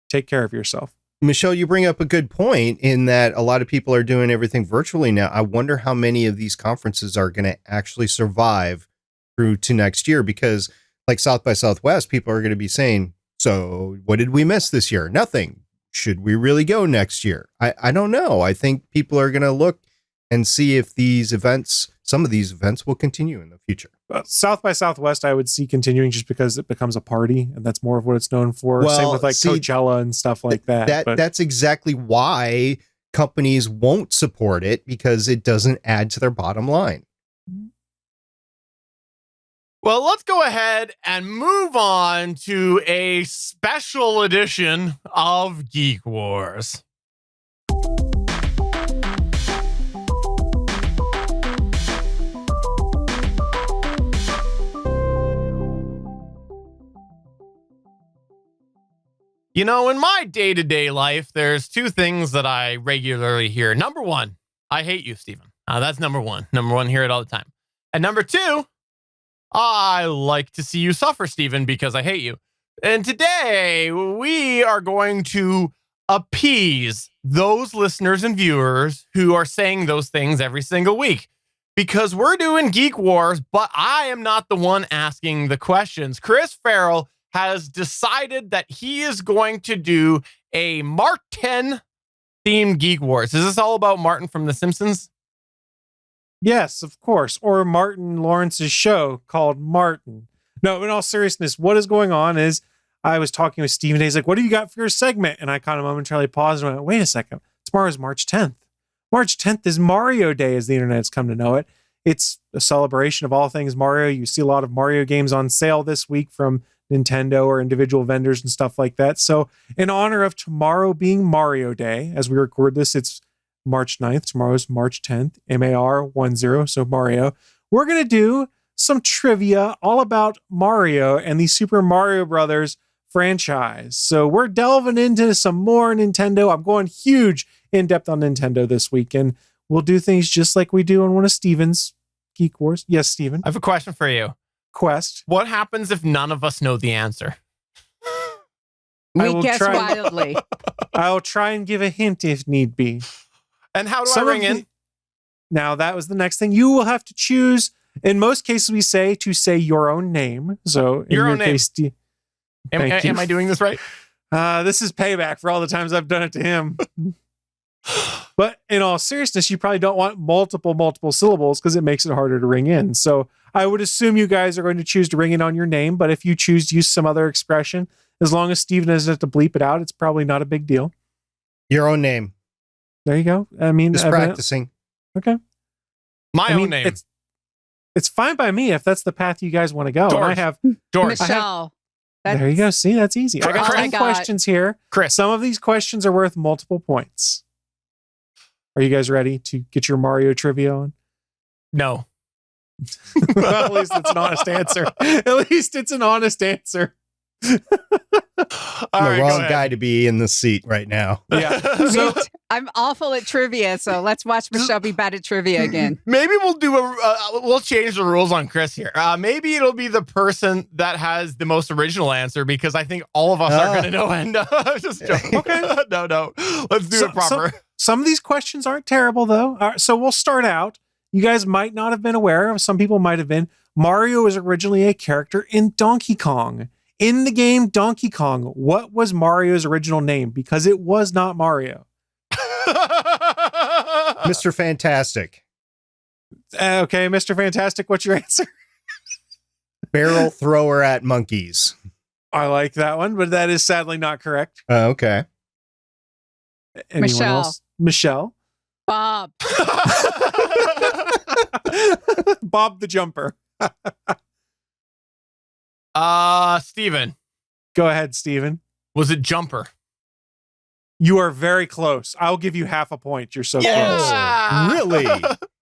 Take care of yourself. Michelle, you bring up a good point in that a lot of people are doing everything virtually now. I wonder how many of these conferences are going to actually survive through to next year, because like South by Southwest, people are going to be saying, so what did we miss this year? Nothing. Should we really go next year? I don't know. I think people are going to look and see if some of these events will continue in the future. South by Southwest, I would see continuing just because it becomes a party, and that's more of what it's known for. Well, same with like Coachella and stuff like that. That's exactly why companies won't support it, because it doesn't add to their bottom line. Well, let's go ahead and move on to a special edition of Geek Wars. You know, in my day-to-day life, there's two things that I regularly hear. Number one, I hate you, Stephen. That's number one. Number one, hear it all the time. And number two, I like to see you suffer, Stephen, because I hate you. And today, we are going to appease those listeners and viewers who are saying those things every single week. Because we're doing Geek Wars, but I am not the one asking the questions. Chris Farrell has decided that he is going to do a Martin themed Geek Wars. Is this all about Martin from The Simpsons? Yes, of course. Or Martin Lawrence's show called Martin. No, in all seriousness, what is going on is I was talking with Stephen. He's like, what do you got for your segment? And I kind of momentarily paused and went, wait a second. Tomorrow's March 10th. March 10th is Mario Day, as the internet's come to know it. It's a celebration of all things Mario. You see a lot of Mario games on sale this week from Nintendo or individual vendors and stuff like that. So in honor of tomorrow being Mario Day, as we record this, it's March 9th. Tomorrow's March 10th, MAR10, so Mario. We're going to do some trivia all about Mario and the Super Mario Brothers franchise. So we're delving into some more Nintendo. I'm going huge in depth on Nintendo this week, and we'll do things just like we do on one of Steven's Geek Wars. Yes, Steven. I have a question for you. Quest. What happens if none of us know the answer? We guess wildly. I'll try and give a hint if need be. And how do I ring in? Now, that was the next thing. You will have to choose. In most cases, we say to say your own name. So in your own name. Case, am I doing this right? This is payback for all the times I've done it to him. But in all seriousness, you probably don't want multiple syllables because it makes it harder to ring in. So I would assume you guys are going to choose to ring in on your name. But if you choose to use some other expression, as long as Steven doesn't have to bleep it out, it's probably not a big deal. Your own name. There you go. I mean, just practicing. Okay. My own name. It's fine by me if that's the path you guys want to go. George. And I have George. Michelle. There you go. See, that's easy. I got 10 questions here. Chris. Some of these questions are worth multiple points. Are you guys ready to get your Mario trivia on? No. Well, at least it's an honest answer. At least it's an honest answer. I'm the wrong guy to be in the seat right now. Yeah. So I'm awful at trivia, so let's watch Michelle be bad at trivia again. Maybe we'll do we'll change the rules on Chris here. Maybe it'll be the person that has the most original answer, because I think all of us are going to know. And just joking. Okay. No. Let's do it proper. Some of these questions aren't terrible, though. So we'll start out. You guys might not have been aware, some people might have been. Mario was originally a character in Donkey Kong. In the game Donkey Kong, what was Mario's original name? Because it was not Mario. Mr. Fantastic. Okay, Mr. Fantastic, what's your answer? Barrel thrower at monkeys. I like that one, but that is sadly not correct. Okay. Anyone Michelle. else? Michelle? Bob. Bob the Jumper. Steven. Go ahead, Steven. Was it Jumper? You are very close. I'll give you half a point. You're so close. Yeah! Really?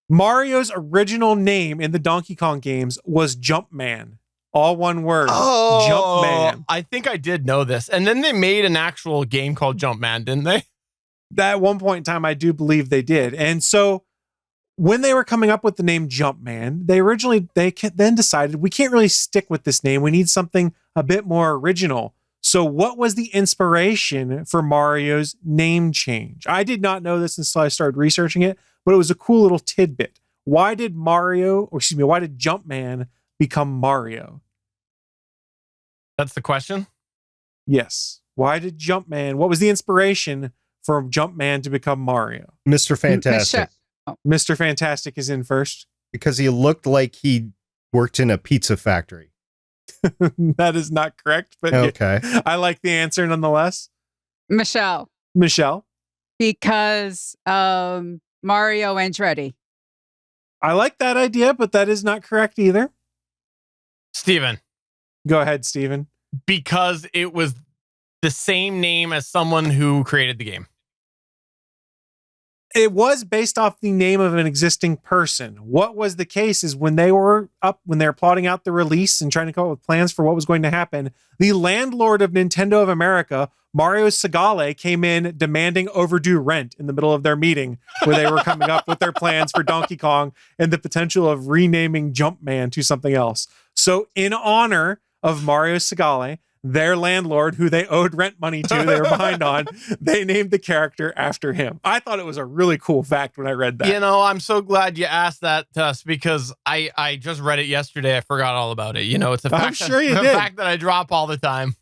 Mario's original name in the Donkey Kong games was Jumpman. All one word. Jumpman. I think I did know this. And then they made an actual game called Jumpman, didn't they? At one point in time, I do believe they did. And so when they were coming up with the name Jumpman, they then decided we can't really stick with this name. We need something a bit more original. So what was the inspiration for Mario's name change? I did not know this until I started researching it, but it was a cool little tidbit. Why did Jumpman become Mario? That's the question? Yes. Why did Jumpman, what was the inspiration for Jumpman to become Mario? Mr. Fantastic. Mr. Fantastic is in first. Because he looked like he worked in a pizza factory. That is not correct, but Okay. I like the answer nonetheless. Michelle. Michelle? Because Mario Andretti. I like that idea, but that is not correct either. Steven. Go ahead, Steven. Because it was the same name as someone who created the game. It was based off the name of an existing person. What was the case is when they were plotting out the release and trying to come up with plans for what was going to happen, the landlord of Nintendo of America, Mario Segale, came in demanding overdue rent in the middle of their meeting where they were coming up with their plans for Donkey Kong and the potential of renaming Jumpman to something else. So in honor of Mario Segale, their landlord, who they owed rent money to, they were behind on, they named the character after him. I thought it was a really cool fact when I read that. You know, I'm so glad you asked that to us because I just read it yesterday. I forgot all about it. You know, it's a fact, I'm sure you did. Fact that I drop all the time.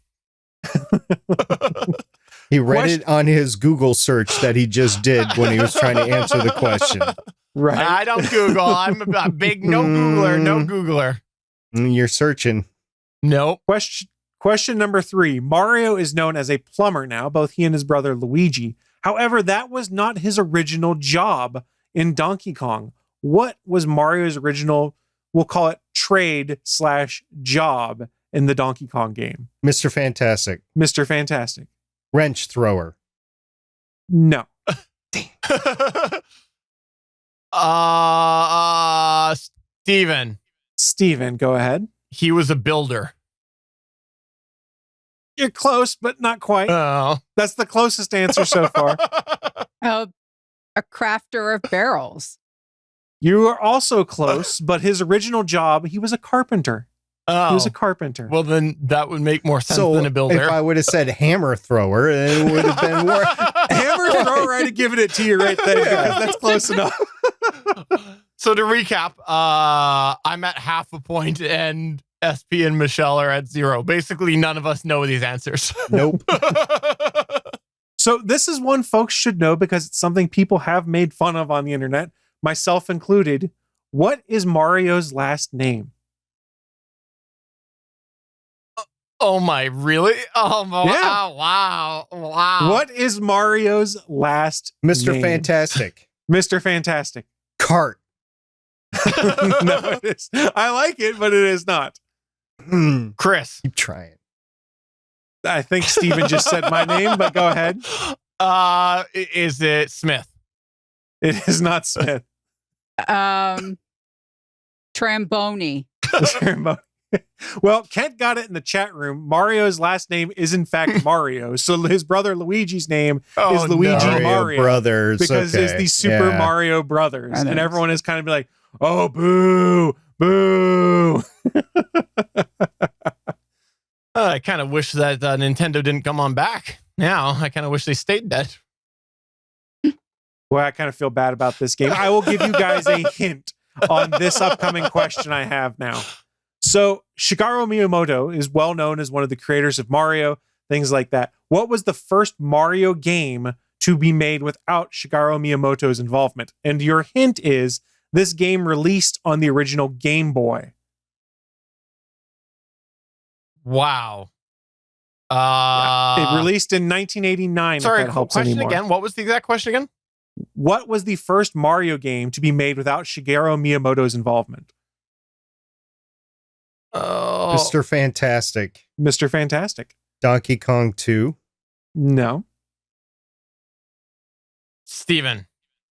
He read it on his Google search that he just did when he was trying to answer the question. Right. I don't Google. I'm a big no Googler. You're searching. Nope. Question number 3. Mario is known as a plumber now, both he and his brother Luigi. However, that was not his original job in Donkey Kong. What was Mario's original, we'll call it trade/job in the Donkey Kong game? Mr. Fantastic. Mr. Fantastic. Wrench thrower. No. Steven, go ahead. He was a builder. You're close, but not quite. Oh. That's the closest answer so far. A crafter of barrels. You are also close, but his original job, he was a carpenter. Oh. He was a carpenter. Well, then that would make more sense than a builder. If I would have said hammer thrower, it would have been more. Hammer thrower, I'd have given it to you right there because that's close enough. So to recap, I'm at half a point and SP and Michelle are at 0. Basically, none of us know these answers. Nope. So this is one folks should know because it's something people have made fun of on the internet, myself included. What is Mario's last name? Oh my, really? Oh, Yeah. wow. What is Mario's last Mr. name? Fantastic. Mr. Fantastic. Cart. No, it is. I like it, but it is not. Chris. Keep trying. I think Steven just said my name, but go ahead. Is it Smith? It is not Smith. Tromboni. Well, Kent got it in the chat room. Mario's last name is in fact Mario. So his brother Luigi's name is Luigi Mario Brothers. because Okay. it's the Super Yeah. Mario Brothers. And everyone is kind of like, oh, boo, boo. I kind of wish that Nintendo didn't come on back. Now, I kind of wish they stayed dead. Well, I kind of feel bad about this game. I will give you guys a hint on this upcoming question I have now. So Shigeru Miyamoto is well known as one of the creators of Mario, things like that. What was the first Mario game to be made without Shigeru Miyamoto's involvement? And your hint is this game released on the original Game Boy. Wow. It released in 1989. Sorry, if that helps question anymore. again. What was the exact question again? What was the first Mario game to be made without Shigeru Miyamoto's involvement? Oh, Mr. Fantastic. Mr. Fantastic. Donkey Kong 2. No. Steven.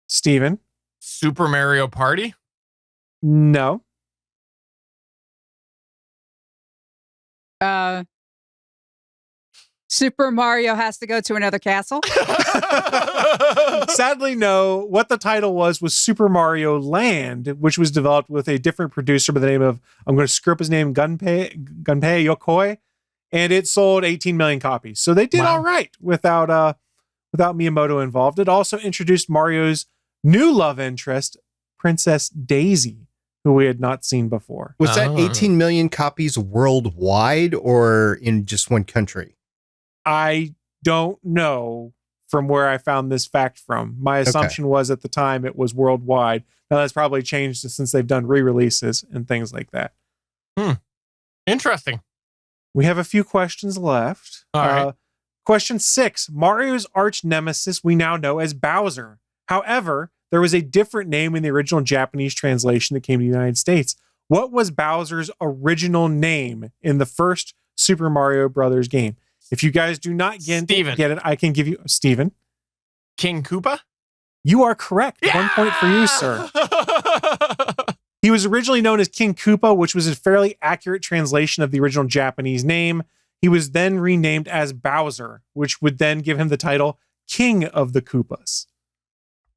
Steven. Super Mario Party? No. Super Mario has to go to another castle. Sadly, no. What the title was Super Mario Land, which was developed with a different producer by the name of, I'm going to screw up his name, Gunpei Yokoi, and it sold 18 million copies. So they did all right without Miyamoto involved. It also introduced Mario's new love interest, Princess Daisy, who we had not seen before. Was that 18 million copies worldwide or in just one country? I don't know from where I found this fact from. My assumption was at the time it was worldwide. Now that's probably changed since they've done re-releases and things like that. Interesting. We have a few questions left. All right. Question 6. Mario's arch nemesis we now know as Bowser. However, there was a different name in the original Japanese translation that came to the United States. What was Bowser's original name in the first Super Mario Brothers game? If you guys do not get it, I can give you Steven. King Koopa? You are correct. Yeah! 1 point for you, sir. He was originally known as King Koopa, which was a fairly accurate translation of the original Japanese name. He was then renamed as Bowser, which would then give him the title King of the Koopas.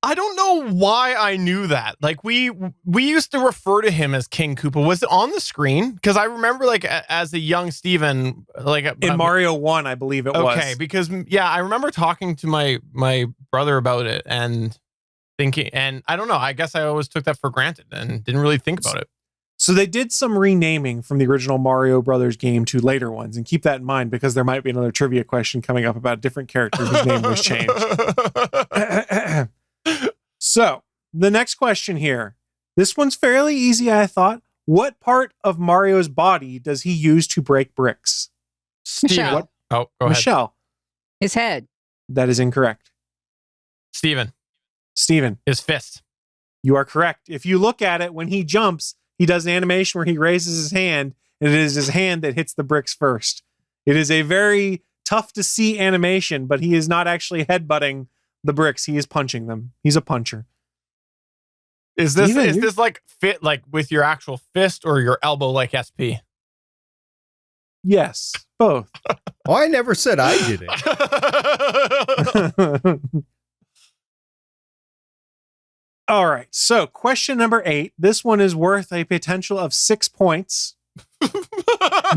I don't know why I knew that. Like we used to refer to him as King Koopa. Was it on the screen? Because I remember, like, as a young Steven, like in Mario 1, I believe it was. Okay, because I remember talking to my brother about it and thinking, and I don't know. I guess I always took that for granted and didn't really think about it. So they did some renaming from the original Mario Brothers game to later ones, and keep that in mind because there might be another trivia question coming up about a different character whose name was changed. So, the next question here. This one's fairly easy, I thought. What part of Mario's body does he use to break bricks? Michelle. What? Oh, go ahead. Michelle. His head. That is incorrect. Steven. His fist. You are correct. If you look at it, when he jumps, he does an animation where he raises his hand, and it is his hand that hits the bricks first. It is a very tough to see animation, but he is not actually headbutting the bricks. He is punching them. He's a puncher. Is this like fit like with your actual fist or your elbow like SP? Yes, both. Oh, I never said I did it. All right. So question number 8. This one is worth a potential of 6 points.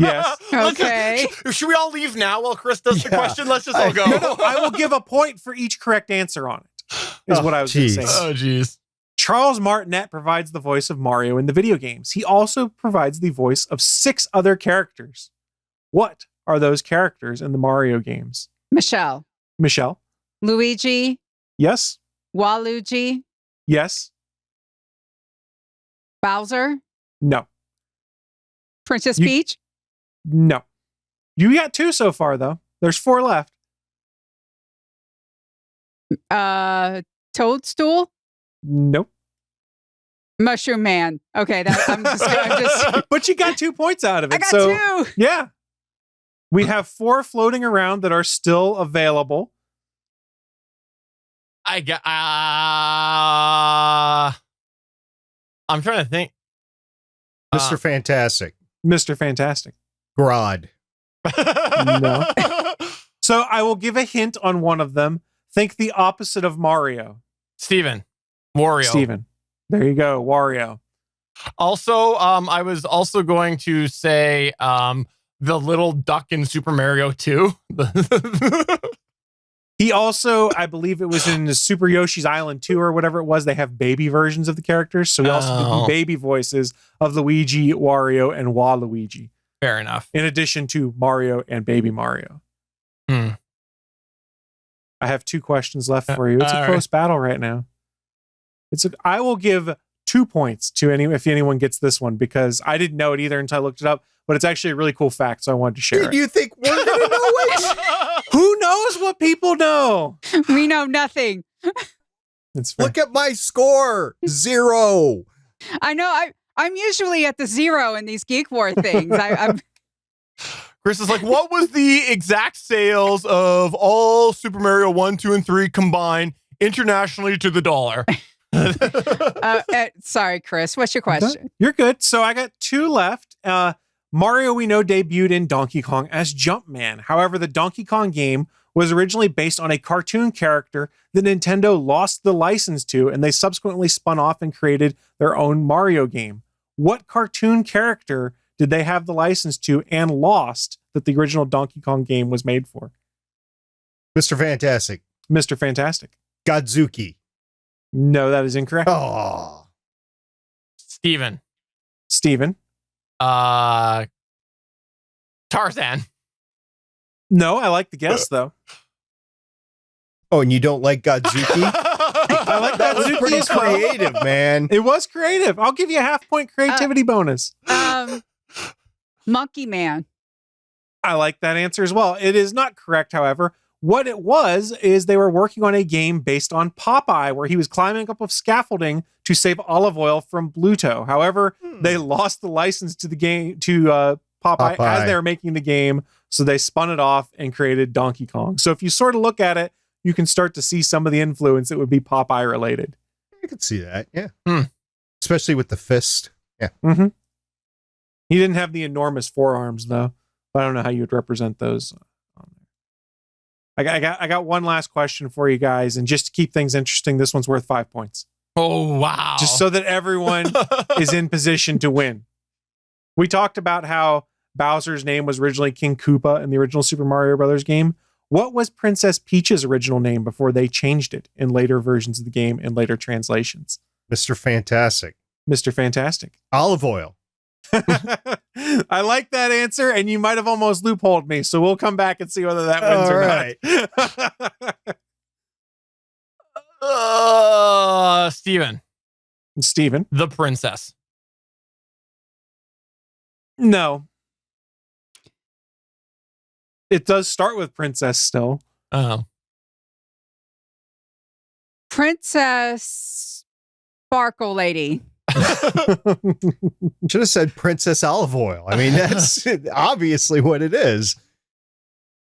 Yes. Okay. Should we all leave now while Chris does the question? Let's just all go. No, I will give a point for each correct answer on it, is what I was going to say. Oh, geez. Charles Martinet provides the voice of Mario in the video games. He also provides the voice of 6 other characters. What are those characters in the Mario games? Michelle. Luigi? Yes. Waluigi? Yes. Bowser? No. Princess Peach? No. You got 2 so far, though. There's 4 left. Toadstool? Nope. Mushroom Man. Okay, I'm just. But you got 2 points out of it. I got 2. Yeah. We have 4 floating around that are still available. I'm trying to think. Mr. Fantastic. Mr. Fantastic. Grodd. No. So I will give a hint on one of them. Think the opposite of Mario. Steven. Wario. Steven. There you go. Wario. Also, I was also going to say the little duck in Super Mario 2. He also, I believe it was in the Super Yoshi's Island 2 or whatever it was, they have baby versions of the characters. So he also did the baby voices of Luigi, Wario, and Waluigi. Fair enough. in addition to Mario and Baby Mario. Hmm. I have 2 questions left for you. It's a all close battle right now. I will give 2 points to if anyone gets this one, because I didn't know it either until I looked it up, but it's actually a really cool fact, so I wanted to share Did it. you think we're going to know it? Who knows what people know? We know nothing. It's fair. Look at my score. 0. I know. I'm usually at the 0 in these Geek War things. I'm Chris is like, what was the exact sales of all Super Mario 1, 2, and 3 combined internationally to the dollar? sorry, Chris. What's your question? You're good. So I got 2 left. Mario, we know, debuted in Donkey Kong as Jumpman. However, the Donkey Kong game was originally based on a cartoon character that Nintendo lost the license to, and they subsequently spun off and created their own Mario game. What cartoon character did they have the license to and lost that the original Donkey Kong game was made for? Mr. Fantastic. Mr. Fantastic. Godzuki. No, that is incorrect. Oh. Steven. Tarzan. No, I like the guess, though. Oh, and you don't like Godzuki? I like That was Godzuki pretty as well. creative, man. It was creative. I'll give you a half-point creativity bonus. Monkey Man. I like that answer as well. It is not correct, however. What it was is they were working on a game based on Popeye, where he was climbing up of scaffolding to save olive oil from Bluto. However, they lost the license to the game to Popeye as they were making the game, so they spun it off and created Donkey Kong. So if you sort of look at it, you can start to see some of the influence that would be Popeye related. I could see that, yeah. Especially with the fist. Yeah. Mm-hmm. He didn't have the enormous forearms, though. But I don't know how you would represent those. I got one last question for you guys, and just to keep things interesting, this one's worth 5 points. Oh, wow. Just so that everyone is in position to win. We talked about how Bowser's name was originally King Koopa in the original Super Mario Brothers game. What was Princess Peach's original name before they changed it in later versions of the game and later translations? Mr. Fantastic. Mr. Fantastic. Olive oil. I like that answer, and you might have almost loopholed me, so we'll come back and see whether that wins or not. Steven. The princess. No. It does start with princess still. Oh. Princess Sparkle Lady. Should have said Princess Olive Oil. I mean, that's obviously what it is.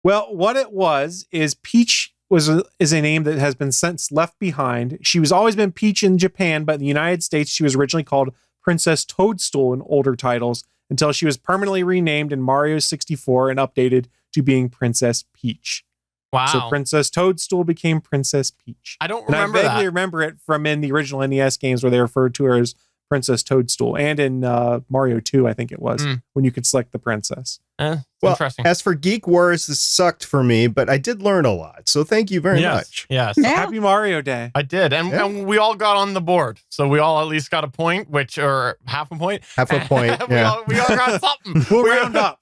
Well, what it was is Peach is a name that has been since left behind. She was always been Peach in Japan, but in the United States, she was originally called Princess Toadstool in older titles until she was permanently renamed in Mario 64 and updated to being Princess Peach. Wow. So Princess Toadstool became Princess Peach. I don't And remember I vaguely that. remember it from in the original NES games where they referred to her as Princess Toadstool, and in Mario 2, I think it was, when you could select the princess. Well, interesting. as for Geek Wars, this sucked for me, but I did learn a lot. So thank you very much. Yes. Yeah. Happy Mario Day. I did. And we all got on the board. So we all at least got a point, or half a point. Half a point. we, Yeah. all got something. We'll round up.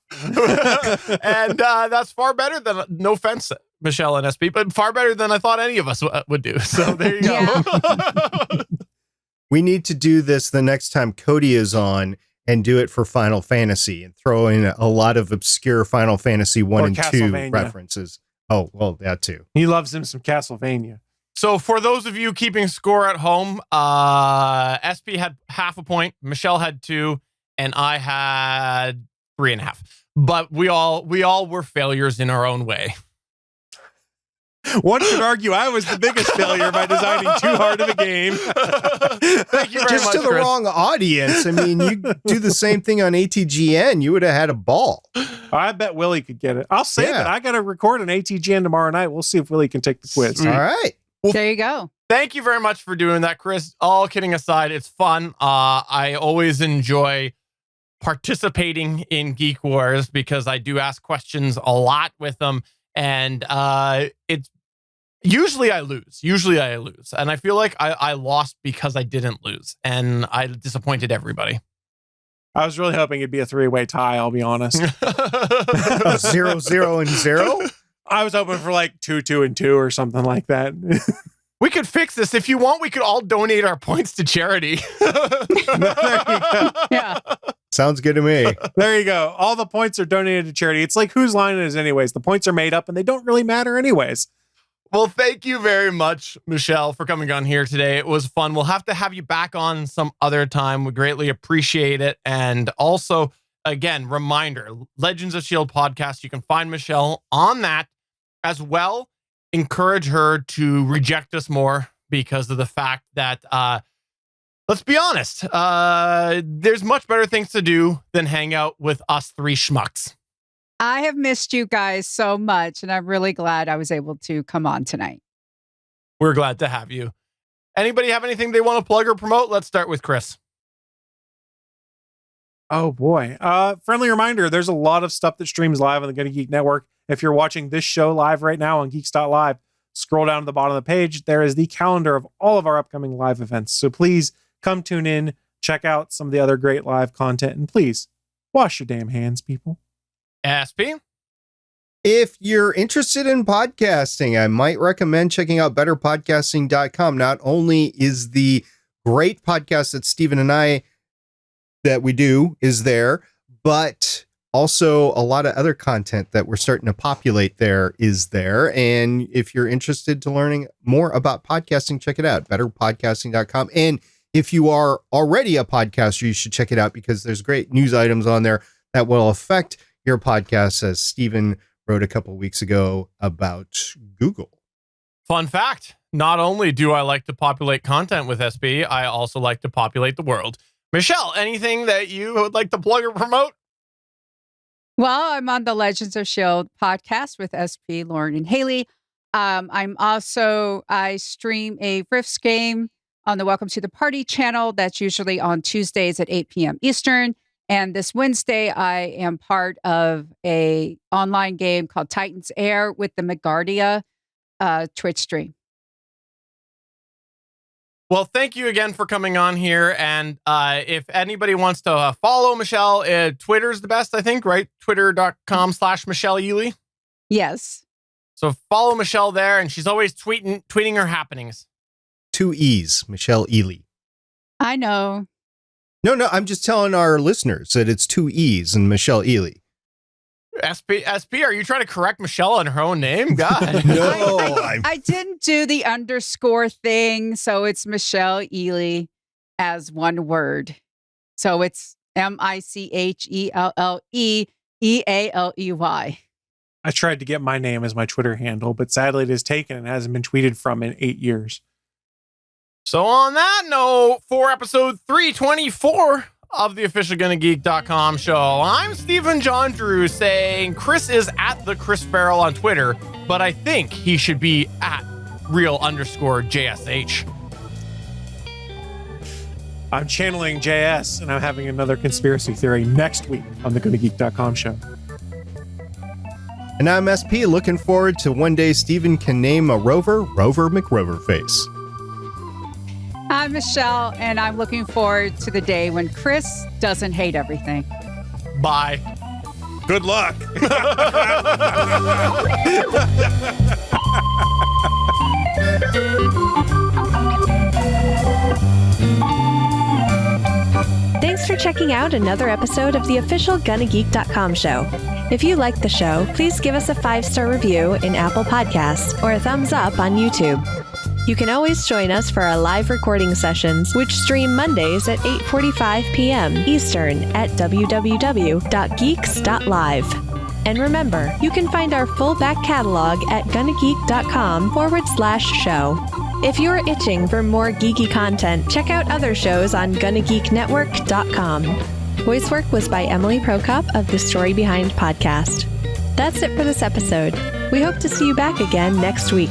And that's far better than, no offense, Michelle and SB, but far better than I thought any of us would do. So there you go. Yeah. We need to do this the next time Cody is on and do it for Final Fantasy and throw in a lot of obscure Final Fantasy 1 Or and 2 Castlevania. references. Oh, well, that too. He loves him some Castlevania. So for those of you keeping score at home, SP had half a point, Michelle had 2, and I had 3.5. But we all were failures in our own way. One could argue I was the biggest failure by designing too hard of a game. Thank you very Just much, to the Chris. wrong audience. I mean, you do the same thing on ATGN, you would have had a ball. I bet Willie could get it. I'll save Yeah. it. I got to record an ATGN tomorrow night. We'll see if Willie can take the quiz. All right. There you go. Thank you very much for doing that, Chris. All kidding aside, it's fun. I always enjoy participating in Geek Wars because I do ask questions a lot with them. And it's usually I lose. And I feel like I lost because I didn't lose. And I disappointed everybody. I was really hoping it'd be a 3-way tie, I'll be honest. 0, 0. I was hoping for like 2, 2, and 2 or something like that. We could fix this. If you want, we could all donate our points to charity. Yeah. Sounds good to me. There you go. All the points are donated to charity. It's like whose line it is anyways. The points are made up and they don't really matter anyways. Well, thank you very much, Michelle, for coming on here today. It was fun. We'll have to have you back on some other time. We greatly appreciate it. And also, again, reminder, Legends of S.H.I.E.L.D. podcast. You can find Michelle on that as well. Encourage her to reject us more because of the fact that, let's be honest, there's much better things to do than hang out with us three schmucks. I have missed you guys so much, and I'm really glad I was able to come on tonight. We're glad to have you. Anybody have anything they want to plug or promote? Let's start with Chris. Oh boy. Friendly reminder, there's a lot of stuff that streams live on the Gonna Geek Network. If you're watching this show live right now on geeks.live, scroll down to the bottom of the page. There is the calendar of all of our upcoming live events. So please come tune in, check out some of the other great live content, and please wash your damn hands, people. SP? If you're interested in podcasting, I might recommend checking out betterpodcasting.com. Not only is the great podcast that Steven and I that we do is there, but also a lot of other content that we're starting to populate there is there. And if you're interested to learning more about podcasting, check it out, betterpodcasting.com. And if you are already a podcaster, you should check it out because there's great news items on there that will affect your podcast, as Steven wrote a couple of weeks ago about Google. Fun fact, not only do I like to populate content with SB, I also like to populate the world. Michelle, anything that you would like to plug or promote? Well, I'm on the Legends of S.H.I.E.L.D. podcast with SP, Lauren, and Haley. I stream a Rifts game on the Welcome to the Party channel. That's usually on Tuesdays at 8 p.m. Eastern. And this Wednesday, I am part of a online game called Titans Air with the McGuardia Twitch stream. Well, thank you again for coming on here. And if anybody wants to follow Michelle, Twitter's the best, I think, right? Twitter.com/Michelle Ely. Yes. So follow Michelle there, and she's always tweeting her happenings. 2 E's, Michelle Ely. I know. No, I'm just telling our listeners that it's 2 E's and Michelle Ely. SP, are you trying to correct Michelle on her own name? God. No, I didn't do the underscore thing, so it's Michelle Ely as one word. So it's MICHELLEEALEY. I tried to get my name as my Twitter handle, but sadly it is taken and hasn't been tweeted from in 8 years. So on that note, for episode 324 of the official GonnaGeek.com show, I'm Stephen John Drew saying Chris is at the Chris Farrell on Twitter, but I think he should be at real_JSH. I'm channeling JS and I'm having another conspiracy theory next week on the GonnaGeek.com show. And I'm SP, looking forward to one day Steven can name a rover Rover McRoverFace. I'm Michelle, and I'm looking forward to the day when Chris doesn't hate everything. Bye. Good luck. Thanks for checking out another episode of the official GonnaGeek.com show. If you like the show, please give us a 5-star review in Apple Podcasts or a thumbs up on YouTube. You can always join us for our live recording sessions, which stream Mondays at 8:45 p.m. Eastern at www.geeks.live. And remember, you can find our full back catalog at GonnaGeek.com/show. If you're itching for more geeky content, check out other shows on GonnaGeekNetwork.com. Voice work was by Emily Prokop of the Story Behind podcast. That's it for this episode. We hope to see you back again next week.